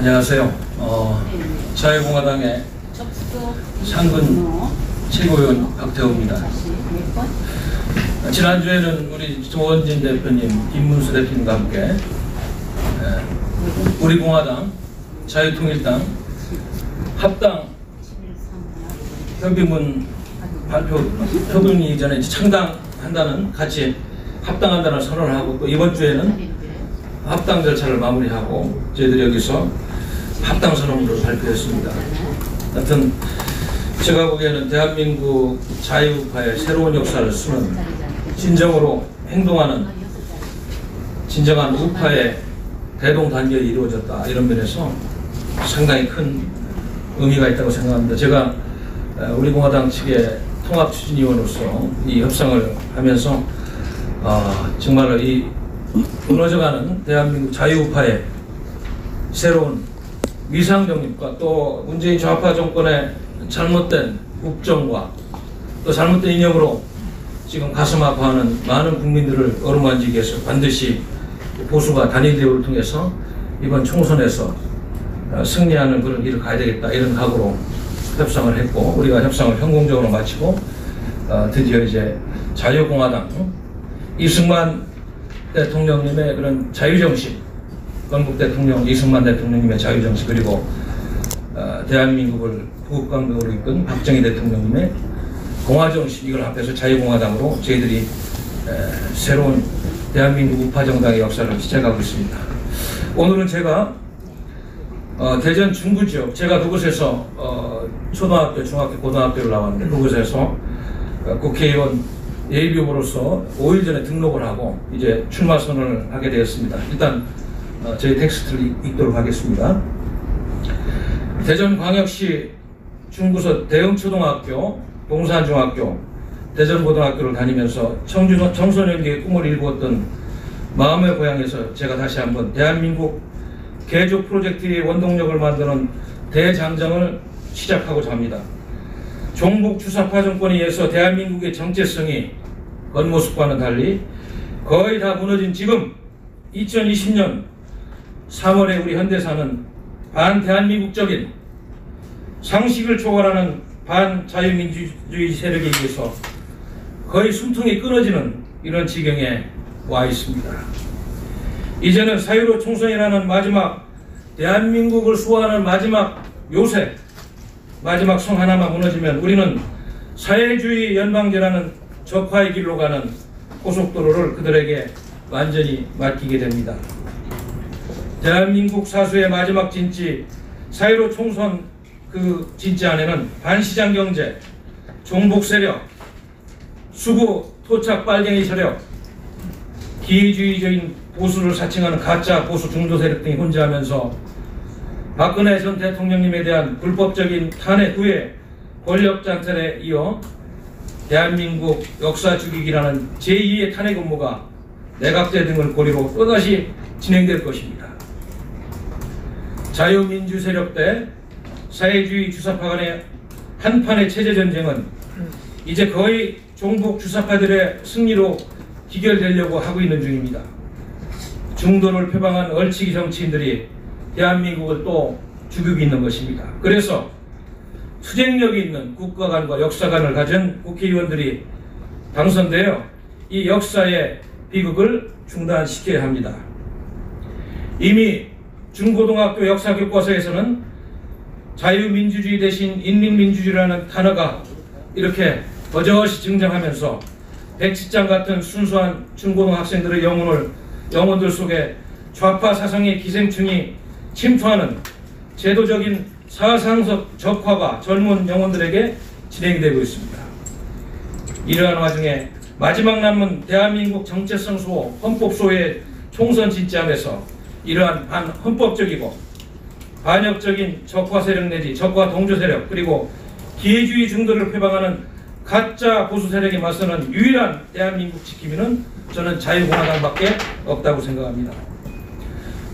안녕하세요. 자유공화당의 상근 최고위원 박태우입니다. 지난주에는 우리 조원진 대표님, 김문수 대표님과 함께 우리공화당, 자유통일당 합당 협의문 발표, 협의문이 이전에 창당한다는, 같이 합당한다는 선언을 하고, 또 이번 주에는 합당 절차를 마무리하고 저희들이 여기서 합당 선언문을 발표했습니다. 하여튼 제가 보기에는 대한민국 자유파의 새로운 역사를 쓰는, 진정으로 행동하는 진정한 우파의 대동단결이 이루어졌다, 이런 면에서 상당히 큰 의미가 있다고 생각합니다. 제가 우리공화당 측의 통합추진위원으로서 이 협상을 하면서 정말로 이 무너져가는 대한민국 자유우파의 새로운 위상정립과, 또 문재인 좌파 정권의 잘못된 국정과 또 잘못된 이념으로 지금 가슴 아파하는 많은 국민들을 어루만지기 위해서 반드시 보수가 단일 대우를 통해서 이번 총선에서 승리하는 그런 길을 가야 되겠다, 이런 각오로 협상을 했고, 우리가 협상을 성공적으로 마치고 드디어 이제 자유공화당 이승만 대통령님의 그런 자유정신, 건국 대통령 이승만 대통령님의 자유정신, 그리고 대한민국을 구국강국으로 이끈 박정희 대통령님의 공화정신, 이걸 합해서 자유공화당으로 저희들이 새로운 대한민국 우파정당의 역사를 시작하고 있습니다. 오늘은 제가 대전 중구 지역, 제가 그곳에서 초등학교, 중학교, 고등학교를 나왔는데, 그곳에서 국회의원 예비후보로서 5일 전에 등록을 하고 이제 출마 선언을 하게 되었습니다. 일단 저희 텍스트를 읽도록 하겠습니다. 대전광역시 중구서 대흥초등학교, 동산중학교, 대전고등학교를 다니면서 청소년기의 꿈을 이루었던 마음의 고향에서 제가 다시 한번 대한민국 개조 프로젝트의 원동력을 만드는 대장정을 시작하고자 합니다. 종북 주사파 정권에 의해서 대한민국의 정체성이 겉모습과는 달리 거의 다 무너진 지금 2020년 3월에 우리 현대사는 반대한민국적인 상식을 초월하는 반자유민주주의 세력에 의해서 거의 숨통이 끊어지는 이런 지경에 와 있습니다. 이제는 사유로 총선이라는 마지막, 대한민국을 수호하는 마지막 요새, 마지막 성 하나만 무너지면 우리는 사회주의 연방제라는 적화의 길로 가는 고속도로를 그들에게 완전히 맡기게 됩니다. 대한민국 사수의 마지막 진지, 사유로 총선 그 진지 안에는 반시장 경제, 종북 세력, 수구 토착 빨갱이 세력, 기회주의적인 보수를 사칭하는 가짜 보수 중도 세력 등이 혼재하면서 박근혜 전 대통령님에 대한 불법적인 탄핵 후에 권력 장탈에 이어 대한민국 역사 죽이기라는 제2의 탄핵 업무가 내각제 등을 고리로 또다시 진행될 것입니다. 자유민주 세력 대 사회주의 주사파 간의 한판의 체제 전쟁은 이제 거의 종북 주사파들의 승리로 기결되려고 하고 있는 중입니다. 중도를 표방한 얼치기 정치인들이 대한민국을 또 죽이고 있는 것입니다. 그래서 투쟁력이 있는 국가관과 역사관을 가진 국회의원들이 당선되어 이 역사의 비극을 중단시켜야 합니다. 이미 중고등학교 역사교과서에서는 자유민주주의 대신 인민민주주의라는 단어가 이렇게 버젓이 등장하면서 백지장 같은 순수한 중고등학생들의 영혼들 속에 좌파 사상의 기생충이 침투하는 제도적인 사상적 적화가 젊은 영혼들에게 진행이 되고 있습니다. 이러한 와중에 마지막 남은 대한민국 정체성 수호, 헌법 수호의 총선 진지함에서 이러한 반헌법적이고 반역적인 적화 세력 내지 적화 동조 세력, 그리고 기회주의 중도를 표방하는 가짜 보수 세력에 맞서는 유일한 대한민국 지킴이는 저는 자유공화당밖에 없다고 생각합니다.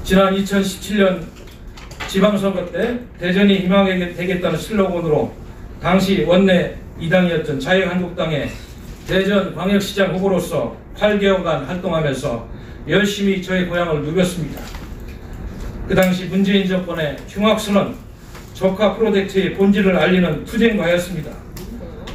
지난 2017년 지방선거 때 대전이 희망이 되겠다는 슬로건으로 당시 원내 2당이었던 자유한국당의 대전광역시장 후보로서 8개월간 활동하면서 열심히 저의 고향을 누볐습니다. 그 당시 문재인 정권의 흉악스러운 적화 프로젝트의 본질을 알리는 투쟁과였습니다.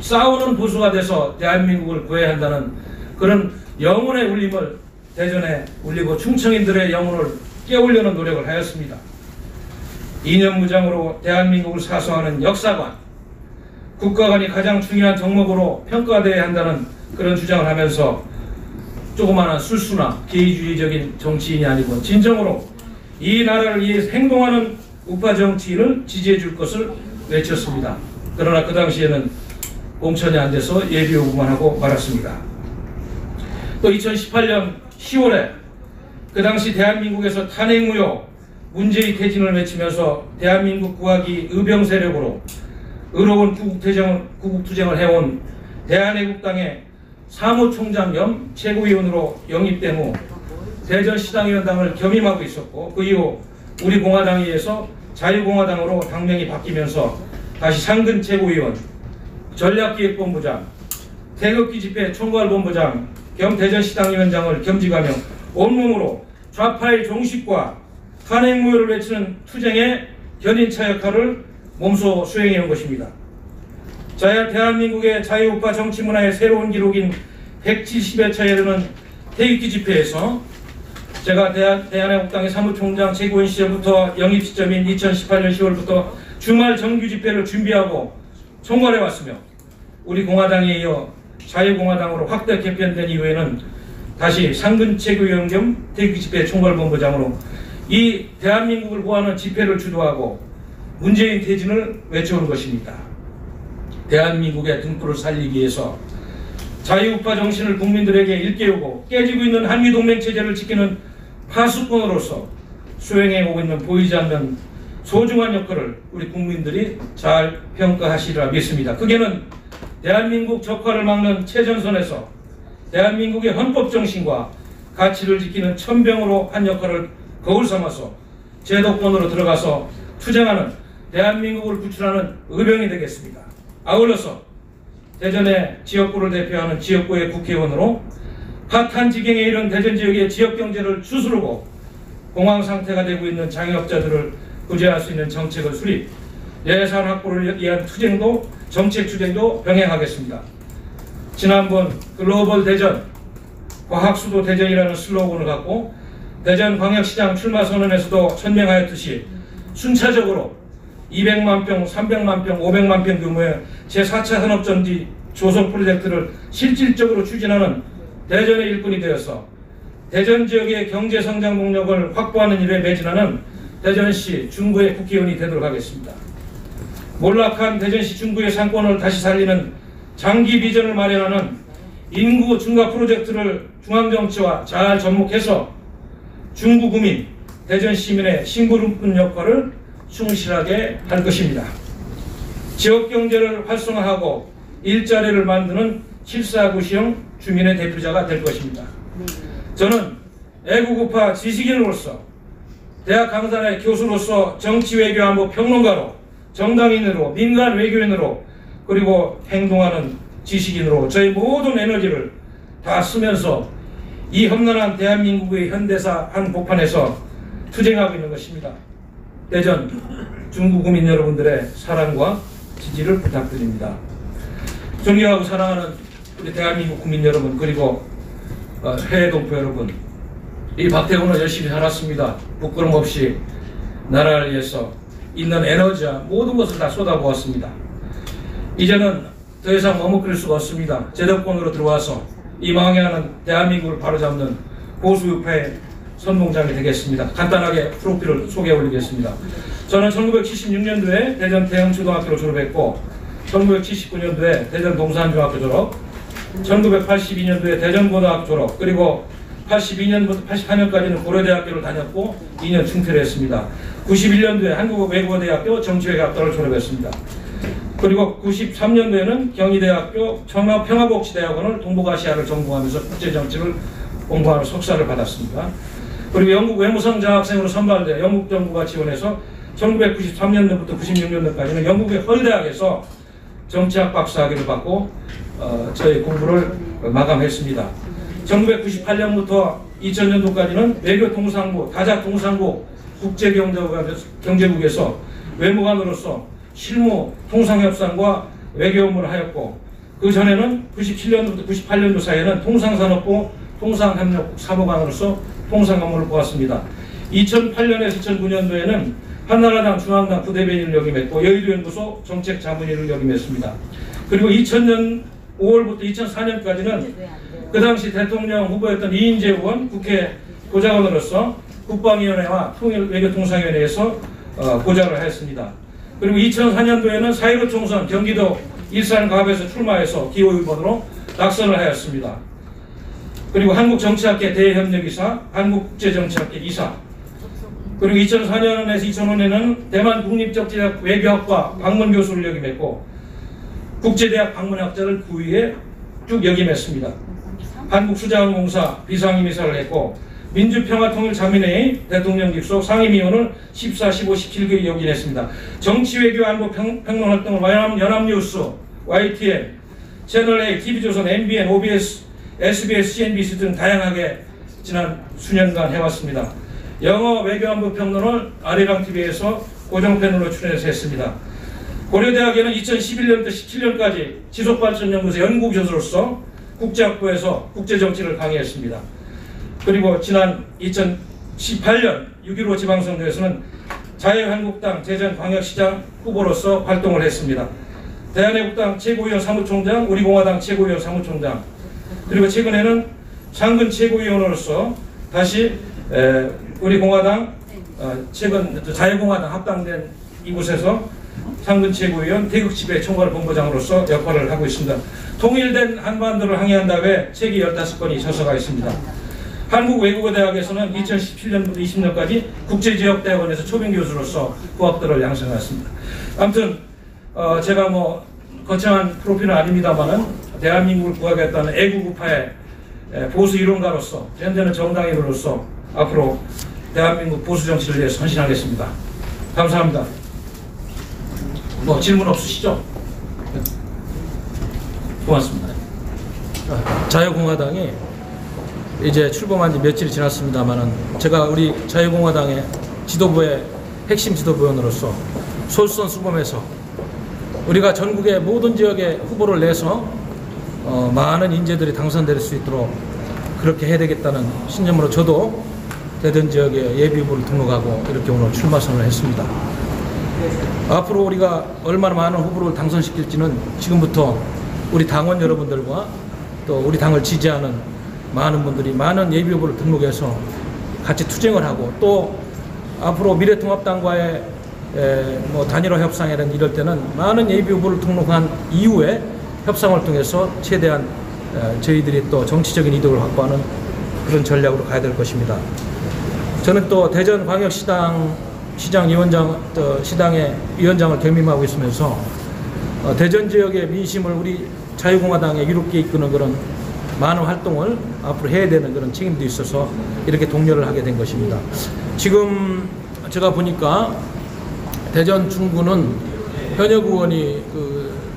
싸우는 보수가 돼서 대한민국을 구해야 한다는 그런 영혼의 울림을 대전에 울리고 충청인들의 영혼을 깨우려는 노력을 하였습니다. 이념무장으로 대한민국을 사수하는 역사관, 국가관이 가장 중요한 덕목으로 평가되어야 한다는 그런 주장을 하면서 조그마한 술수나 개의주의적인 정치인이 아니고 진정으로 이 나라를 위해 행동하는 우파 정치인을 지지해 줄 것을 외쳤습니다. 그러나 그 당시에는 공천이 안 돼서 예비후보만 하고 말았습니다. 또 2018년 10월에 그 당시 대한민국에서 탄핵무효, 문재인 퇴진을 외치면서 대한민국 구하기 의병 세력으로 의로운 구국투쟁을 해온 대한애국당의 사무총장 겸 최고위원으로 영입된 후 대전시당위원장을 겸임하고 있었고, 그 이후 우리 공화당에 의해서 자유공화당으로 당명이 바뀌면서 다시 상근 최고위원, 전략기획본부장, 태극기 집회 총괄본부장 겸 대전시당위원장을 겸직하며 온몸으로 좌파의 종식과 탄핵무효를 외치는 투쟁의 견인차 역할을 몸소 수행해온 것입니다. 대한민국의 자유우파 정치문화의 새로운 기록인 170여 차에 이르는 태극기 집회에서 제가 대한애국당의 사무총장 최고위원 시절부터 영입 시점인 2018년 10월부터 주말 정규 집회를 준비하고 총괄해왔으며, 우리 공화당에 이어 자유공화당으로 확대 개편된 이후에는 다시 상근 최고위원 겸 태극기 집회 총괄본부장으로 이 대한민국을 구하는 집회를 주도하고 문재인 퇴진을 외쳐온 것입니다. 대한민국의 등불을 살리기 위해서 자유우파 정신을 국민들에게 일깨우고 깨지고 있는 한미동맹체제를 지키는 파수꾼으로서 수행해오고 있는 보이지 않는 소중한 역할을 우리 국민들이 잘 평가하시리라 믿습니다. 그게는 대한민국 적화를 막는 최전선에서 대한민국의 헌법 정신과 가치를 지키는 천병으로 한 역할을 거울 삼아서 제도권으로 들어가서 투쟁하는 대한민국을 구출하는 의병이 되겠습니다. 아울러서 대전의 지역구를 대표하는 지역구의 국회의원으로 파탄 지경에 이른 대전 지역의 지역경제를 추스르고 공황 상태가 되고 있는 장애업자들을 구제할 수 있는 정책을 수립, 예산 확보를 위한 투쟁도 정책 투쟁도 병행하겠습니다. 지난번 글로벌 대전, 과학수도 대전이라는 슬로건을 갖고 대전광역시장 출마 선언에서도 천명하였듯이 순차적으로 200만 평, 300만 평, 500만 평 규모의 제4차 산업전지 조성 프로젝트를 실질적으로 추진하는 대전의 일꾼이 되어서 대전 지역의 경제성장 동력을 확보하는 일에 매진하는 대전시 중구의 국회의원이 되도록 하겠습니다. 몰락한 대전시 중구의 상권을 다시 살리는 장기 비전을 마련하는 인구 증가 프로젝트를 중앙정치와 잘 접목해서 중구 구민, 대전 시민의 심부름 역할을 충실하게 할 것입니다. 지역경제를 활성화하고 일자리를 만드는 749시형 주민의 대표자가 될 것입니다. 저는 애국우파 지식인으로서, 대학 강단의 교수로서, 정치외교안보 평론가로, 정당인으로, 민간 외교인으로, 그리고 행동하는 지식인으로 저희 모든 에너지를 다 쓰면서 이 험난한 대한민국의 현대사 한복판에서 투쟁하고 있는 것입니다. 대전 중구 구민 여러분들의 사랑과 지지를 부탁드립니다. 존경하고 사랑하는 우리 대한민국 국민 여러분, 그리고 해외 동포 여러분, 이 박태훈은 열심히 살았습니다. 부끄럼 없이 나라를 위해서 있는 에너지와 모든 것을 다 쏟아부었습니다. 이제는 더 이상 머뭇거릴 수가 없습니다. 제도권으로 들어와서 이 망해하는 대한민국을 바로잡는 보수우파의 선봉장이 되겠습니다. 간단하게 프로필을 소개해 올리겠습니다. 저는 1976년도에 대전 대흥초등학교를 졸업했고 1979년도에 대전 동산중학교 졸업, 1982년도에 대전고등학교 졸업, 그리고 82년부터 84년까지는 고려대학교를 다녔고 2년 중퇴를 했습니다. 91년도에 한국외국어대학교 정치외교학과를 졸업했습니다. 그리고 93년도에는 경희대학교 평화복지대학원을 동북아시아를 전공하면서 국제정치를 공부하는 석사를 받았습니다. 그리고 영국 외무성 장학생으로 선발돼 영국 정부가 지원해서 1993년도부터 96년도까지는 영국의 헐대학에서 정치학 박사학위를 받고 저희 공부를 마감했습니다. 1998년부터 2000년도까지는 외교통상부, 다자통상부 국제경제국에서 외무관으로서 실무 통상협상과 외교 업무를 하였고, 그 전에는 97년부터 98년도 사이에는 통상산업부 통상협력국 사무관으로서 통상 업무를 보았습니다. 2008년에서 2009년도에는 한나라당 중앙당 부대변인을 역임했고 여의도연구소 정책자문위를 역임했습니다. 그리고 2000년 5월부터 2004년까지는 그 당시 대통령 후보였던 이인재 의원 국회 보좌관으로서 국방위원회와 통일외교통상위원회에서 보좌를 하였습니다. 그리고 2004년도에는 4.15 총선 경기도 일산갑에서 출마해서 기호유번으로 낙선을 하였습니다. 그리고 한국정치학회 대협력이사, 한국국제정치학회 이사, 그리고 2004년에서 2005년에는 대만 국립적재대학 외교학과 방문교수를 역임했고 국제대학 방문학자를 9위에 쭉 역임했습니다. 한국수자원공사 비상임이사를 했고 민주평화통일자민회의 대통령 직속 상임위원을 14, 15, 17개 역임했습니다. 정치외교안보 평론활동을 연합뉴스, YTN, 채널A, TV조선, MBN, OBS, SBS, CNBC 등 다양하게 지난 수년간 해왔습니다. 영어 외교안보 평론을 아리랑TV에서 고정패널로 출연해서 했습니다. 고려대학에는 2011년부터 17년까지 지속발전연구소 연구교수로서 국제학부에서 국제정치를 강의했습니다. 그리고 지난 2018년 6.15 지방선거에서는 자유한국당 대전광역시장 후보로서 활동을 했습니다. 대한애국당 최고위원 사무총장, 우리공화당 최고위원 사무총장, 그리고 최근에는 상근 최고위원으로서 다시 우리공화당 최근 자유공화당 합당된 이곳에서 상근 최고위원 태극지배 총괄본부장으로서 역할을 하고 있습니다. 통일된 한반도를 항해한 다음에 책이 15권이 저서가 있습니다. 한국외국어대학에서는 2017년부터 20년까지 국제지역대학원에서 초빙교수로서 후학들을 양성했습니다. 아무튼 제가 뭐 거창한 프로필은 아닙니다만은 대한민국을 구하겠다는 애국우파의 보수 이론가로서 현재는 정당인으로서 앞으로 대한민국 보수 정치를 위해 헌신하겠습니다. 감사합니다. 뭐 질문 없으시죠? 고맙습니다. 자유공화당이 이제 출범한 지 며칠이 지났습니다만은 제가 우리 자유공화당의 지도부의 핵심 지도부원으로서 솔선수범해서 우리가 전국의 모든 지역에 후보를 내서 많은 인재들이 당선될 수 있도록 그렇게 해야 되겠다는 신념으로 저도 대전 지역에 예비후보를 등록하고 이렇게 오늘 출마 선언을 했습니다. 앞으로 우리가 얼마나 많은 후보를 당선시킬지는 지금부터 우리 당원 여러분들과 또 우리 당을 지지하는 많은 분들이 많은 예비후보를 등록해서 같이 투쟁을 하고 또 앞으로 미래통합당과의 뭐 단일화 협상이라는 이럴 때는 많은 예비후보를 등록한 이후에 협상을 통해서 최대한 저희들이 또 정치적인 이득을 확보하는 그런 전략으로 가야 될 것입니다. 저는 또 대전광역시장 시당의 위원장을 겸임하고 있으면서 대전 지역의 민심을 우리 자유공화당에 이롭게 이끄는 그런 많은 활동을 앞으로 해야 되는 그런 책임도 있어서 이렇게 독려를 하게 된 것입니다. 지금 제가 보니까 대전 중구는 현역 의원이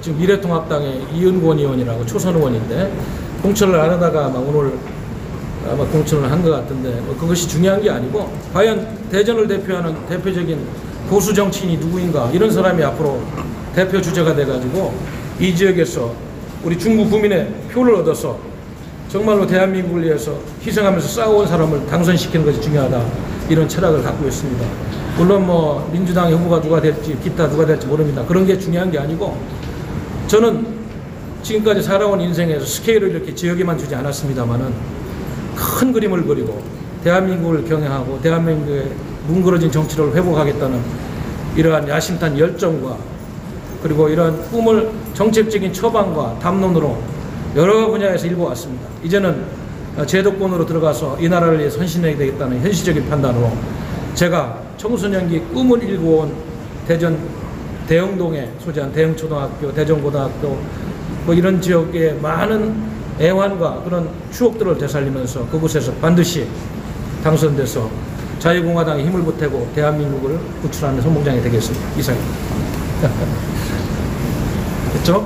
지금 미래통합당의 이은권 의원이라고 초선 의원인데 공천을 안 하다가 오늘 아마 공천을 한 것 같은데 그것이 중요한 게 아니고 과연 대전을 대표하는 대표적인 보수 정치인이 누구인가 이런 사람이 앞으로 대표 주자가 돼가지고 이 지역에서 우리 중구 구민의 표를 얻어서 정말로 대한민국을 위해서 희생하면서 싸워온 사람을 당선시키는 것이 중요하다 이런 철학을 갖고 있습니다. 물론 뭐 민주당의 후보가 누가 될지 기타 누가 될지 모릅니다. 그런 게 중요한 게 아니고 저는 지금까지 살아온 인생에서 스케일을 이렇게 지역에만 주지 않았습니다만은 큰 그림을 그리고 대한민국을 경영하고 대한민국의 뭉그러진 정치를 회복하겠다는 이러한 야심찬 열정과 그리고 이러한 꿈을 정책적인 처방과 담론으로 여러 분야에서 일궈왔습니다. 이제는 제도권으로 들어가서 이 나라를 위해 헌신해야 되겠다는 현실적인 판단으로 제가 청소년기 꿈을 일궈온 대전 대흥동에 소재한 대흥초등학교, 대전고등학교 뭐 이런 지역의 많은 애환과 그런 추억들을 되살리면서 그곳에서 반드시 당선돼서 자유공화당에 힘을 보태고 대한민국을 구출하는 선봉장이 되겠습니다. 이상입니다. 됐죠?